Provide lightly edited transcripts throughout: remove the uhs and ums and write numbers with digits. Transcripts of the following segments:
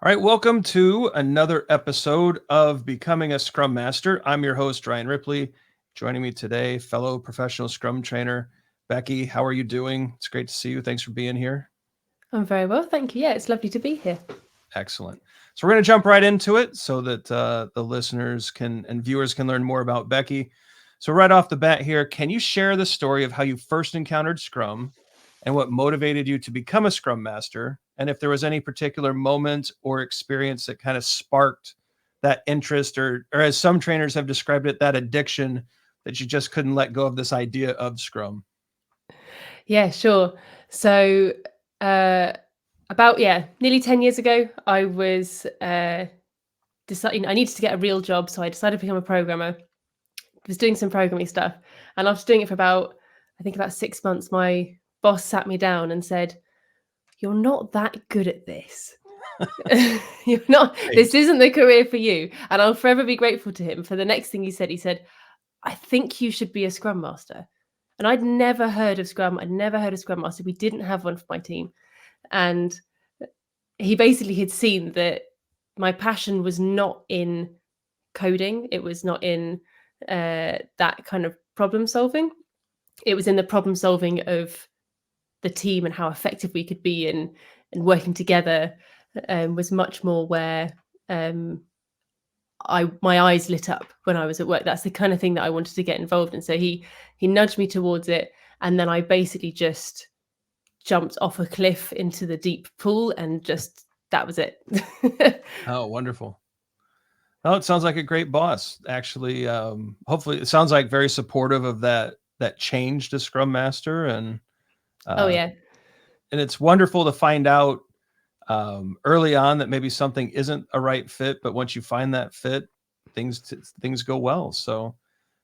All right, welcome to another episode of Becoming a Scrum Master. I'm your host, Ryan Ripley. Joining me today, fellow professional Scrum trainer, Becky. How are you doing? It's great to see you. Thanks for being here. I'm very well, thank you. Yeah, it's lovely to be here. Excellent. So we're going to jump right into it so that the listeners can and viewers can learn more about Becky. So right off the bat here, can you share the story of how you first encountered Scrum and what motivated you to become a Scrum Master? And if there was any particular moment or experience that kind of sparked that interest, or as some trainers have described it, that addiction that you just couldn't let go of this idea of Scrum. Yeah, sure. So, uh, about nearly 10 years ago, I was deciding I needed to get a real job, so I decided to become a programmer. Was doing some programming stuff, and after doing it for about 6 months, my boss sat me down and said, "You're not that good at this. You're not. Right. This isn't the career for you." And I'll forever be grateful to him for the next thing he said. He said, "I think you should be a Scrum Master." And I'd never heard of Scrum. I'd never heard of Scrum Master. We didn't have one for my team. And he basically had seen that my passion was not in coding. It was not in that kind of problem solving. It was in the problem solving of the team and how effective we could be and working together was much more where my eyes lit up when I was at work. That's the kind of thing that I wanted to get involved in. So he nudged me towards it, and then I basically just jumped off a cliff into the deep pool, and just that was it. Oh, wonderful. Oh, it sounds like a great boss. Actually, hopefully, it sounds like very supportive of that change to Scrum Master, Oh uh, yeah, and it's wonderful to find out early on that maybe something isn't a right fit, but once you find that fit, things go well. So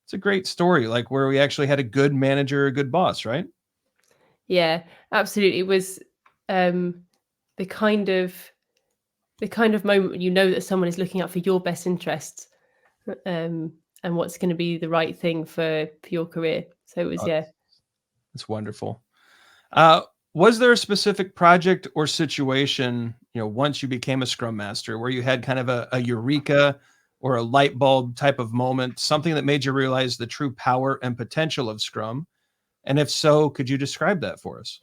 it's a great story, like where we actually had a good manager, a good boss, right? yeah, absolutely. It was um, the kind of moment when you know that someone is looking out for your best interests, and what's going to be the right thing for your career. So it was, Oh, yeah. it's wonderful. Uh, was there a specific project or situation, once you became a Scrum Master, where you had kind of a eureka or a light bulb type of moment, something that made you realize the true power and potential of Scrum? And if so, could you describe that for us?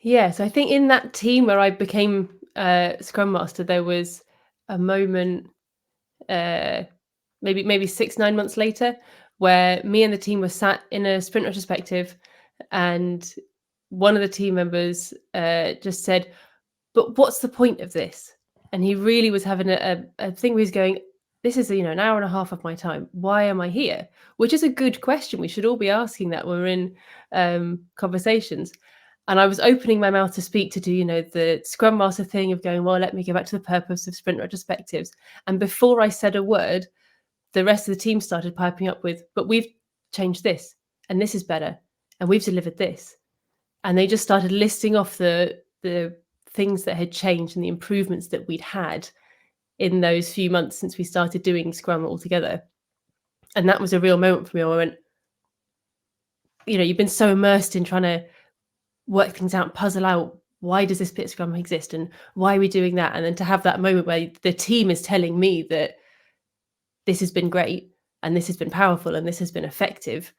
Yeah, so I think in that team where I became Scrum Master, there was a moment, uh, maybe 6 9 months later, where me and the team were sat in a sprint retrospective, and one of the team members just said, "But what's the point of this?" And he really was having a thing where he's going, "This is an hour and a half of my time. Why am I here?" Which is a good question. We should all be asking that when we're in conversations. And I was opening my mouth to speak to do, the Scrum Master thing of going, well, let me go back to the purpose of sprint retrospectives. And before I said a word, the rest of the team started piping up with, but we've changed this, and this is better, and we've delivered this. And they just started listing off the things that had changed and the improvements that we'd had in those few months since we started doing Scrum all together. And that was a real moment for me. I went, you've been so immersed in trying to work things out, puzzle out, why does this bit of Scrum exist and why are we doing that? And then to have that moment where the team is telling me that this has been great and this has been powerful and this has been effective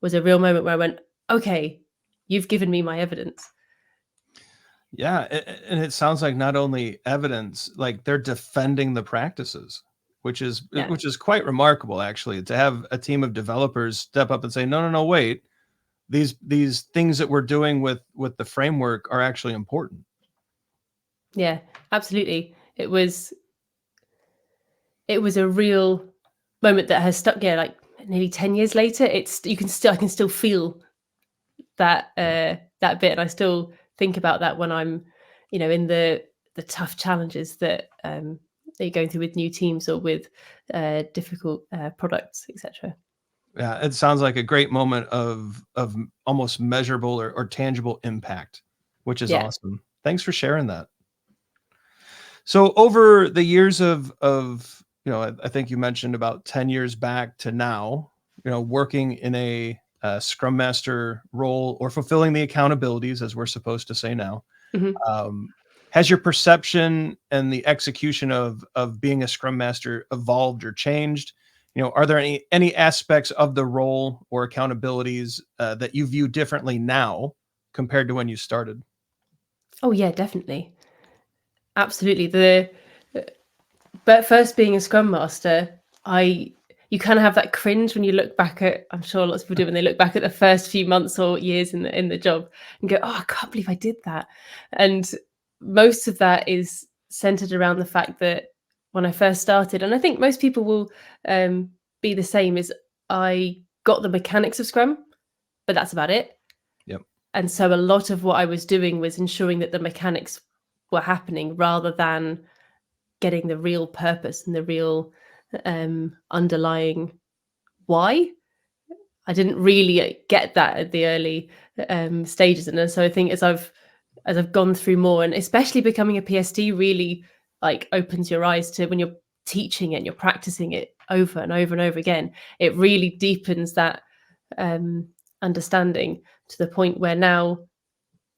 was a real moment where I went, okay, you've given me my evidence. Yeah, and it sounds like not only evidence, like they're defending the practices, Yeah. which is quite remarkable actually, to have a team of developers step up and say, no, no, no, wait, these things that we're doing with the framework are actually important. Yeah, absolutely. It was a real moment that has stuck. Yeah, like nearly 10 years later, I can still feel that bit, and I still think about that when I'm in the tough challenges that you're going through with new teams or with difficult products, etc. Yeah, it sounds like a great moment of almost measurable or tangible impact, which is Yeah. awesome. Thanks for sharing that. So over the years of I think you mentioned about 10 years back to now, working in a Scrum Master role or fulfilling the accountabilities, as we're supposed to say now. Hmm. Um, has your perception and the execution of being a Scrum Master evolved or changed? Are there any aspects of the role or accountabilities that you view differently now compared to when you started? Oh yeah, definitely. Absolutely. But first being a Scrum Master, you kind of have that cringe when you look back at, I'm sure lots of people do when they look back at the first few months or years in the job and go, oh, I can't believe I did that. And most of that is centered around the fact that when I first started, and I think most people will be the same, is I got the mechanics of Scrum, but that's about it. Yep. And so a lot of what I was doing was ensuring that the mechanics were happening rather than getting the real purpose and the real underlying why. I didn't really get that at the early stages, and so I think as I've gone through more, and especially becoming a PST, really like opens your eyes to when you're teaching it and you're practicing it over and over and over again. It really deepens that understanding to the point where now,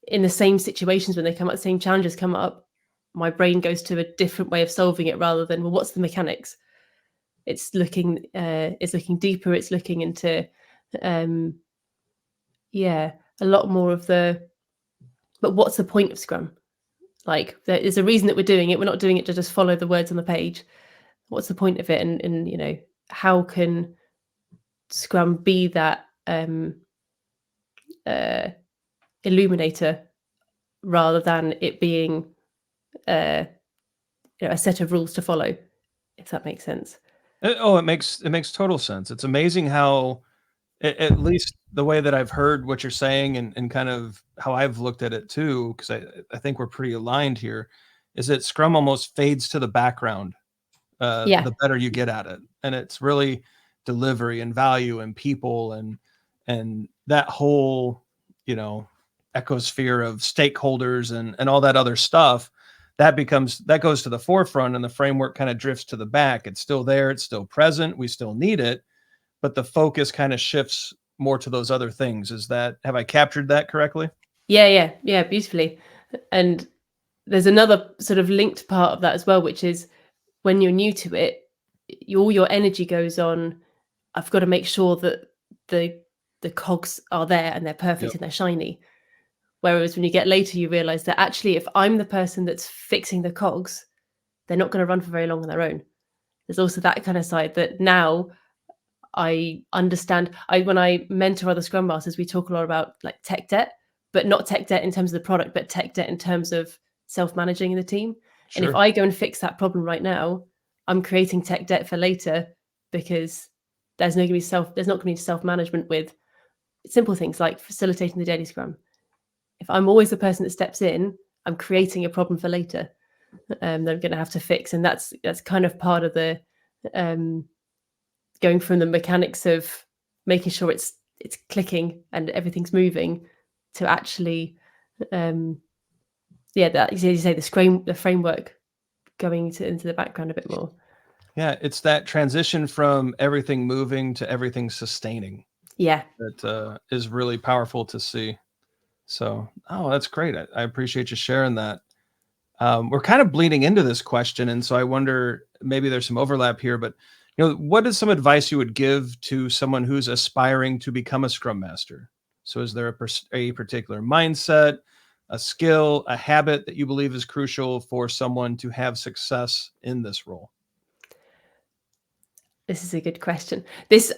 in the same situations when they come up, the same challenges come up, my brain goes to a different way of solving it rather than, well, what's the mechanics? It's looking deeper. It's looking into a lot more of but what's the point of Scrum? Like, there is a reason that we're doing it. We're not doing it to just follow the words on the page. What's the point of it? And how can Scrum be that illuminator rather than it being a set of rules to follow, if that makes sense. It makes total sense. It's amazing how, at least the way that I've heard what you're saying and kind of how I've looked at it too, because I think we're pretty aligned here, is that Scrum almost fades to the background Yeah. the better you get at it. And it's really delivery and value and people and that whole, you know, ecosphere of stakeholders and all that other stuff that goes to the forefront, and the framework kind of drifts to the back. It's still there, it's still present, we still need it, but the focus kind of shifts more to those other things. Have I captured that correctly? Yeah, beautifully. And there's another sort of linked part of that as well, which is when you're new to it, all your energy goes on, I've got to make sure that the cogs are there and they're perfect Yep. and they're shiny. Whereas when you get later, you realize that actually, if I'm the person that's fixing the cogs, they're not going to run for very long on their own. There's also that kind of side that now I understand. When I mentor other Scrum Masters, we talk a lot about like tech debt, but not tech debt in terms of the product, but tech debt in terms of self-managing in the team. And if Sure. I go and fix that problem right now, I'm creating tech debt for later because there's not going to be self-management with simple things like facilitating the daily Scrum. If I'm always the person that steps in, I'm creating a problem for later that I'm going to have to fix, and that's kind of part of the going from the mechanics of making sure it's clicking and everything's moving to actually that, as you say, the framework going into the background a bit more. Yeah, it's that transition from everything moving to everything sustaining Yeah. that is really powerful to see. So, oh, that's great. I appreciate you sharing that. We're kind of bleeding into this question, and so I wonder, maybe there's some overlap here, but what is some advice you would give to someone who's aspiring to become a Scrum Master? So, is there a particular mindset, a skill, a habit that you believe is crucial for someone to have success in this role? This is a good question.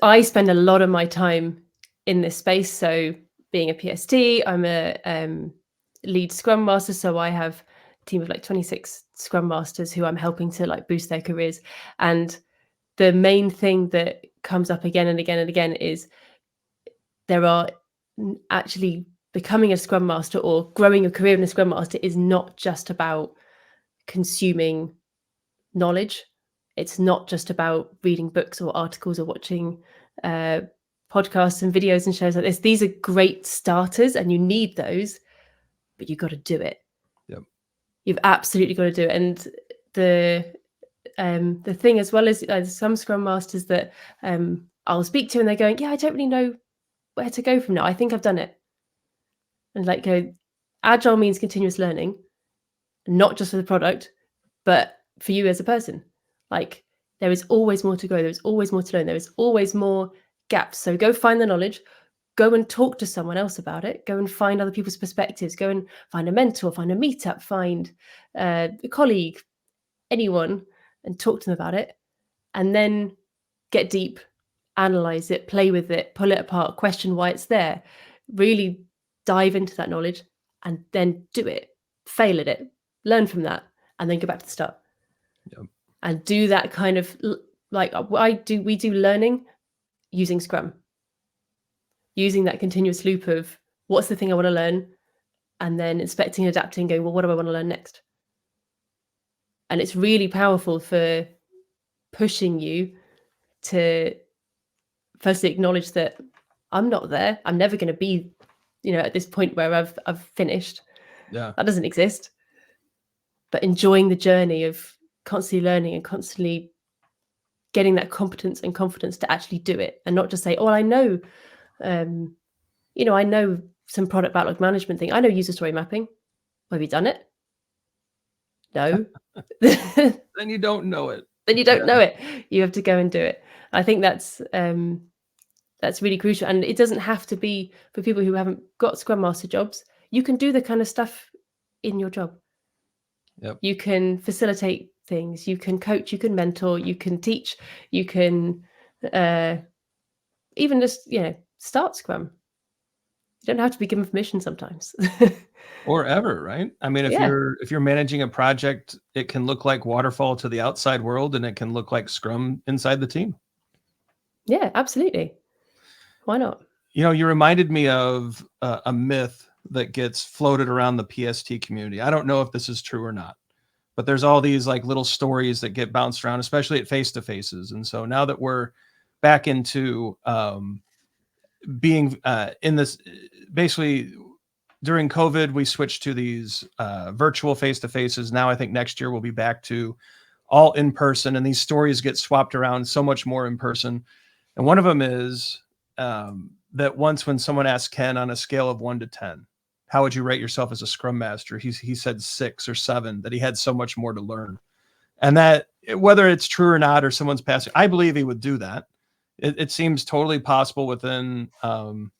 I spend a lot of my time in this space. So being a PST, I'm a lead Scrum Master. So I have a team of like 26 Scrum Masters who I'm helping to like boost their careers. And the main thing that comes up again and again and again is there are actually becoming a Scrum Master or growing a career in a Scrum Master is not just about consuming knowledge. It's not just about reading books or articles or watching podcasts and videos and shows like this. These are great starters and you need those, but you've got to do it. Yep. You've absolutely got to do it. And the thing as well is some Scrum Masters that I'll speak to and they're going, yeah, I don't really know where to go from now. I think I've done it. And like, Agile means continuous learning. not just for the product, but for you as a person. Like, there is always more to go. There's always more to learn. There is always more gaps. So go find the knowledge, go and talk to someone else about it, go and find other people's perspectives, go and find a mentor, find a meetup, find a colleague, anyone, and talk to them about it. And then get deep, analyze it, play with it, pull it apart, question why it's there, really dive into that knowledge, and then do it, fail at it, learn from that, and then go back to the start. Yep. And do that kind of, like we do learning using Scrum, using that continuous loop of what's the thing I want to learn, and then inspecting, adapting, going, well, what do I want to learn next? And it's really powerful for pushing you to firstly acknowledge that I'm not there. I'm never going to be, at this point where I've finished. Yeah. That doesn't exist. But enjoying the journey of constantly learning and constantly getting that competence and confidence to actually do it, and not just say, oh, I know, I know some product backlog management thing. I know user story mapping. Have you done it? No. Then you don't know it. Then you don't know it. You have to go and do it. I think that's really crucial. And it doesn't have to be for people who haven't got Scrum Master jobs. You can do the kind of stuff in your job. Yep. You can facilitate things. You can coach. You can mentor. You can teach. You can even just, start Scrum. You don't have to be given permission sometimes. Or ever, right? I mean, if you're managing a project, it can look like waterfall to the outside world, and it can look like Scrum inside the team. Yeah, absolutely. Why not? You reminded me of a myth that gets floated around the PST community. I don't know if this is true or not, but there's all these like little stories that get bounced around, especially at face-to-faces. And so now that we're back into being in this, basically during COVID, we switched to these virtual face-to-faces. Now I think next year we'll be back to all in person, and these stories get swapped around so much more in person. And one of them is that once when someone asked Ken on a scale of 1 to 10, how would you rate yourself as a Scrum Master? He said 6 or 7, that he had so much more to learn. And that whether it's true or not, or someone's passing, I believe he would do that. It seems totally possible within some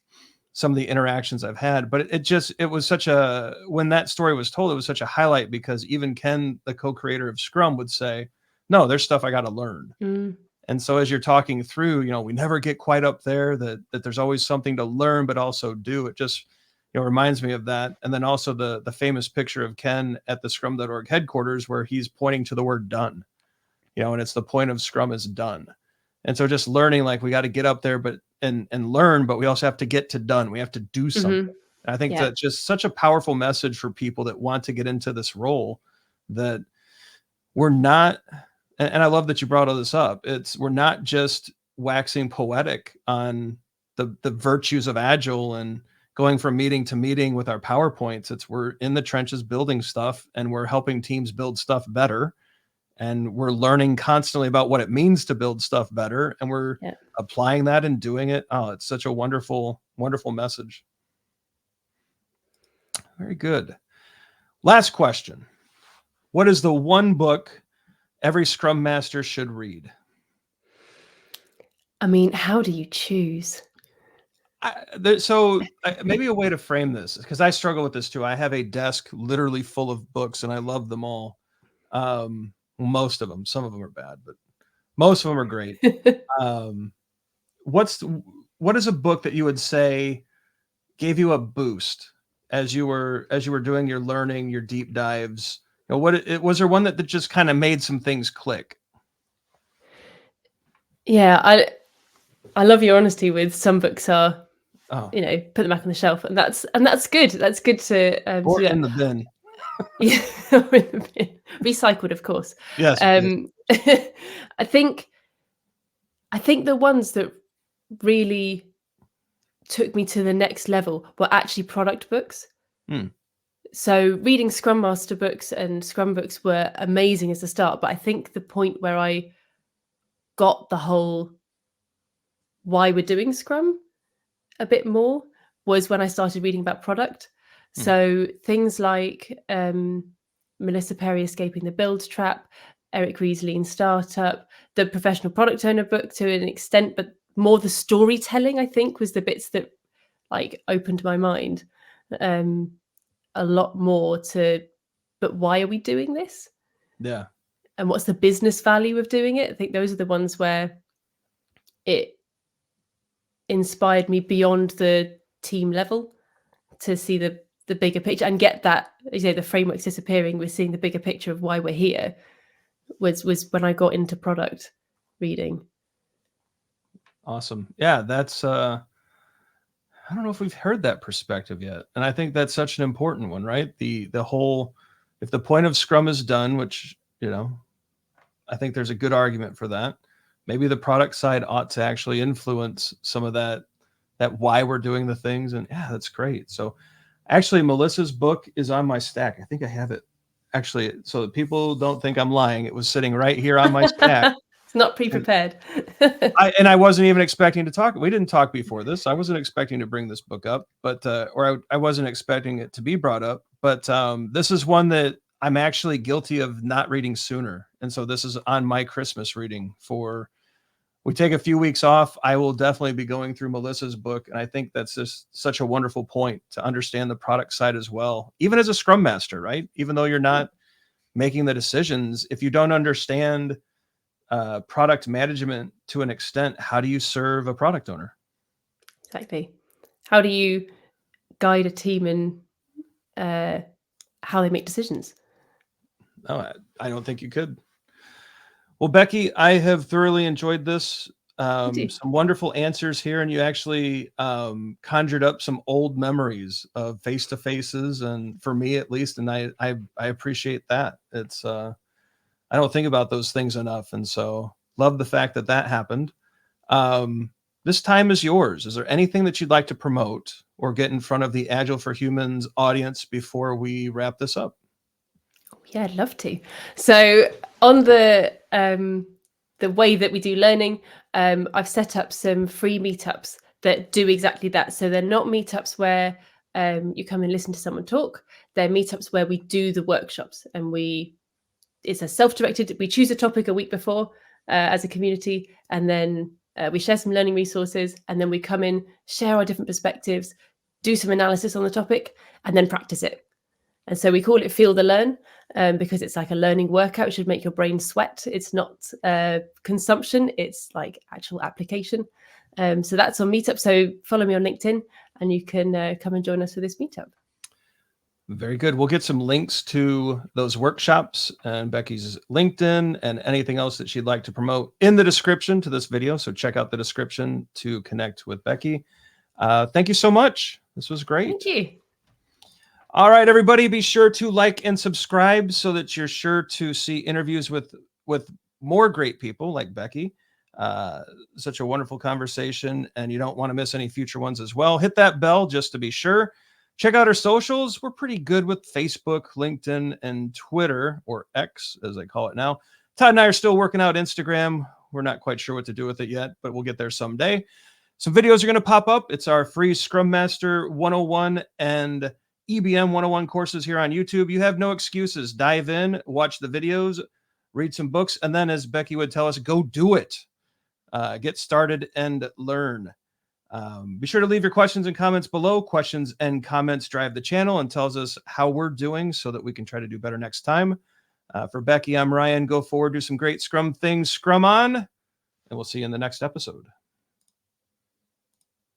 of the interactions I've had, but it was such a, when that story was told, it was such a highlight, because even Ken, the co-creator of Scrum, would say, no, there's stuff I got to learn. And so as you're talking through, we never get quite up there, that there's always something to learn, but also do. It just, reminds me of that. And then also the famous picture of Ken at the Scrum.org headquarters, where he's pointing to the word done, and it's the point of Scrum is done. And so just learning, like, we got to get up there, but and learn, but we also have to get to done. We have to do something. And I think that's just such a powerful message for people that want to get into this role, that we're not, and I love that you brought all this up. We're not just waxing poetic on the virtues of Agile and going from meeting to meeting with our PowerPoints. We're in the trenches building stuff, and we're helping teams build stuff better. And we're learning constantly about what it means to build stuff better. And we're applying that and doing it. Oh, it's such a wonderful, wonderful message. Very good. Last question. What is the one book every Scrum Master should read? I mean, how do you choose? Maybe a way to frame this, because I struggle with this too. I have a desk literally full of books, and I love them all. Most of them. Some of them are bad, but most of them are great. What is a book that you would say gave you a boost as you were doing your learning, your deep dives? Was there one that just kind of made some things click? Yeah, I love your honesty with some books are, put them back on the shelf, and that's good. That's good to or in the bin. Yeah, recycled, of course. Yes. I think the ones that really took me to the next level were actually product books. So reading Scrum Master books and Scrum books were amazing as a start, but I think the point where I got the whole why we're doing Scrum a bit more was when I started reading about product. So things like Melissa Perry, Escaping the Build Trap, Eric Ries's Lean Startup, the Professional Product Owner book to an extent, but more the storytelling, I think, was the bits that like opened my mind a lot more to, but why are we doing this? Yeah. And what's the business value of doing it? I think those are the ones where it inspired me beyond the team level to see the bigger picture and get that, you know, the framework's disappearing. We're seeing the bigger picture of why we're here was when I got into product reading. Awesome. Yeah, that's I don't know if we've heard that perspective yet. And I think that's such an important one, right? The whole, if the point of Scrum is done, which, you know, I think there's a good argument for that. Maybe the product side ought to actually influence some of that why we're doing the things. And yeah, that's great. So actually Melissa's book is on my stack. I think I have it actually, so that people don't think I'm lying. It was sitting right here on my stack. It's not pre-prepared. I wasn't even expecting to talk. We didn't talk before this. I wasn't expecting to bring this book up, but I wasn't expecting it to be brought up. But this is one that I'm actually guilty of not reading sooner, and so this is on my Christmas reading. For we take a few weeks off, I will definitely be going through Melissa's book, and I think that's just such a wonderful point to understand the product side as well, even as a Scrum Master, right? Even though you're not making the decisions, if you don't understand product management to an extent, how do you serve a product owner? Exactly. How do you guide a team in how they make decisions? No, I don't think you could. Well, Becky, I have thoroughly enjoyed this. Some wonderful answers here, and you actually conjured up some old memories of face-to-faces, and for me at least, and I appreciate that. It's I don't think about those things enough, and so love the fact that that happened. This time is yours. Is there anything that you'd like to promote or get in front of the Agile for Humans audience before we wrap this up? Yeah, I'd love to. So on the way that we do learning, I've set up some free meetups that do exactly that. So they're not meetups where you come and listen to someone talk. They're meetups where we do the workshops, and it's a self-directed. We choose a topic a week before as a community, and then we share some learning resources, and then we come in, share our different perspectives, do some analysis on the topic, and then practice it. And so we call it Feel the Learn because it's like a learning workout. It should make your brain sweat. It's not consumption. It's like actual application. So that's on Meetup. So follow me on LinkedIn and you can come and join us for this meetup. Very good. We'll get some links to those workshops and Becky's LinkedIn and anything else that she'd like to promote in the description to this video. So check out the description to connect with Becky. Thank you so much. This was great. Thank you. All right, everybody, be sure to like and subscribe so that you're sure to see interviews with more great people like Becky. Such a wonderful conversation, and you don't want to miss any future ones as well. Hit that bell just to be sure. Check out our socials. We're pretty good with Facebook, LinkedIn, and Twitter, or X, as I call it now. Todd and I are still working out Instagram. We're not quite sure what to do with it yet, but we'll get there someday. Some videos are going to pop up. It's our free Scrum Master 101 and EBM 101 courses here on YouTube. You have no excuses. Dive in, watch the videos, read some books, and then, as Becky would tell us, go do it. Get started and learn. Be sure to leave your questions and comments below. Questions and comments drive the channel and tells us how we're doing so that we can try to do better next time. For Becky, I'm Ryan. Go forward, do some great Scrum things. Scrum on, and we'll see you in the next episode.